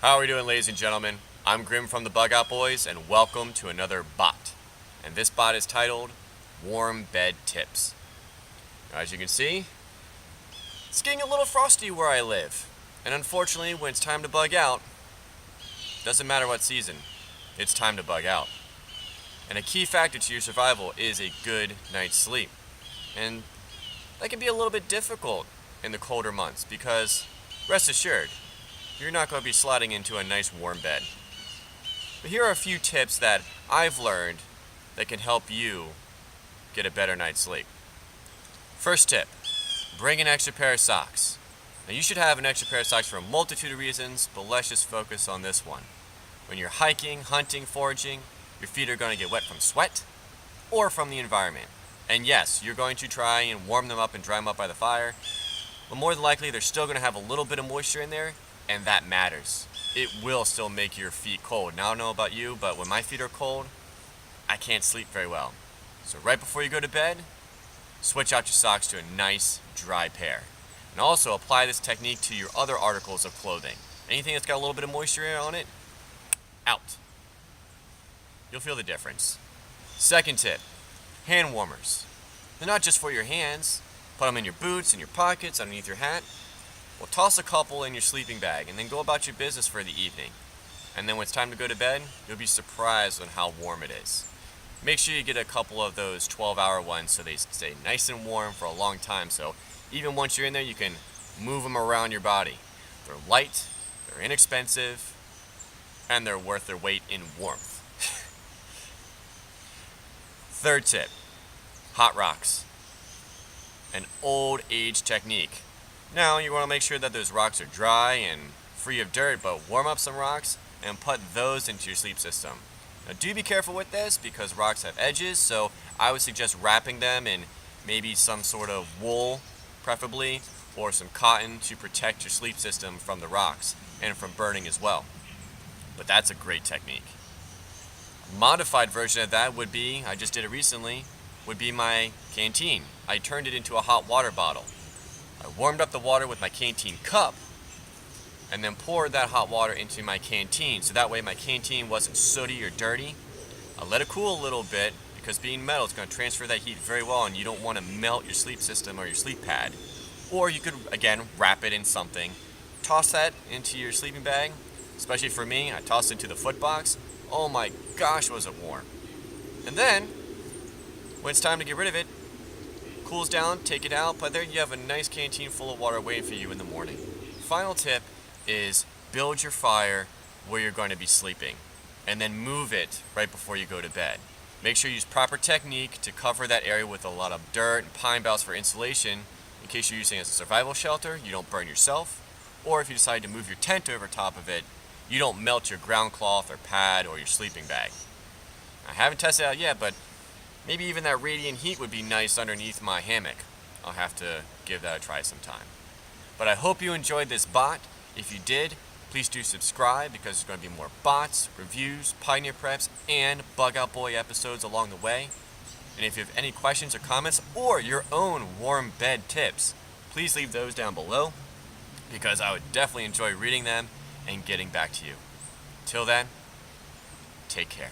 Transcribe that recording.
How are we doing, ladies and gentlemen? I'm Grimm from the Bug Out Boys, and welcome to another bot. And this bot is titled Warm Bed Tips. Now, as you can see, it's getting a little frosty where I live. And unfortunately, when it's time to bug out, doesn't matter what season, it's time to bug out. And a key factor to your survival is a good night's sleep. And that can be a little bit difficult in the colder months because, rest assured, you're not going to be sliding into a nice warm bed. But here are a few tips that I've learned that can help you get a better night's sleep. First tip, bring an extra pair of socks. Now, you should have an extra pair of socks for a multitude of reasons, but let's just focus on this one. When you're hiking, hunting, foraging, your feet are going to get wet from sweat or from the environment. And yes, you're going to try and warm them up and dry them up by the fire, but more than likely they're still going to have a little bit of moisture in there, and that matters. It will still make your feet cold. Now, I don't know about you, but when my feet are cold, I can't sleep very well. So right before you go to bed, switch out your socks to a nice dry pair. And also apply this technique to your other articles of clothing. Anything that's got a little bit of moisture on it, out. You'll feel the difference. Second tip, hand warmers. They're not just for your hands. Put them in your boots, in your pockets, underneath your hat. Well, toss a couple in your sleeping bag and then go about your business for the evening. And then when it's time to go to bed, you'll be surprised on how warm it is. Make sure you get a couple of those 12-hour ones so they stay nice and warm for a long time. So even once you're in there, you can move them around your body. They're light, they're inexpensive, and they're worth their weight in warmth. Third tip, hot rocks. An old age technique. Now, you want to make sure that those rocks are dry and free of dirt, but warm up some rocks and put those into your sleep system. Now, do be careful with this because rocks have edges, so I would suggest wrapping them in maybe some sort of wool, preferably, or some cotton to protect your sleep system from the rocks and from burning as well. But that's a great technique. A modified version of that would be, I just did it recently, would be my canteen. I turned it into a hot water bottle. I warmed up the water with my canteen cup and then poured that hot water into my canteen so that way my canteen wasn't sooty or dirty. I let it cool a little bit because being metal is going to transfer that heat very well and you don't want to melt your sleep system or your sleep pad. Or you could, again, wrap it in something. Toss that into your sleeping bag. Especially for me, I tossed it into the foot box. Oh my gosh, was it warm. And then, when it's time to get rid of it, cools down, take it out, but there you have a nice canteen full of water waiting for you in the morning. Final tip is build your fire where you're going to be sleeping and then move it right before you go to bed. Make sure you use proper technique to cover that area with a lot of dirt and pine boughs for insulation in case you're using it as a survival shelter, you don't burn yourself, or if you decide to move your tent over top of it, you don't melt your ground cloth or pad or your sleeping bag. I haven't tested it out yet, but maybe even that radiant heat would be nice underneath my hammock. I'll have to give that a try sometime. But I hope you enjoyed this bot. If you did, please do subscribe because there's going to be more bots, reviews, Pioneer Preps, and Bug Out Boy episodes along the way. And if you have any questions or comments or your own warm bed tips, please leave those down below because I would definitely enjoy reading them and getting back to you. Till then, take care.